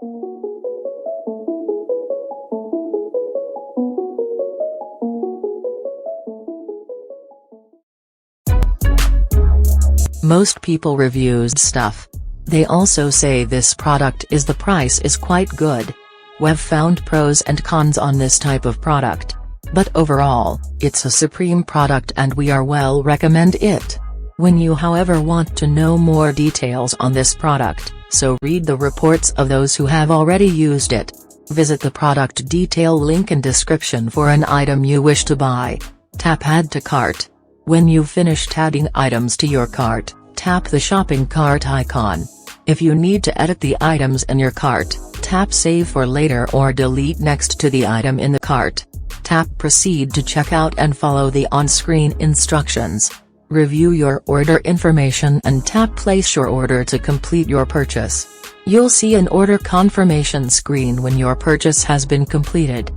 Most people reviews stuff. They also say this product is the price is quite good. We've found pros and cons on this type of product. But overall, it's a supreme product and we are well recommend it. When you however want to know more details on this product, so read the reports of those who have already used it. Visit the product detail link in description for an item you wish to buy. Tap Add to Cart. When you've finished adding items to your cart, tap the shopping cart icon. If you need to edit the items in your cart, tap Save for later or delete next to the item in the cart. Tap Proceed to checkout and follow the on-screen instructions. Review your order information and tap Place your order to complete your purchase. You'll see an order confirmation screen when your purchase has been completed.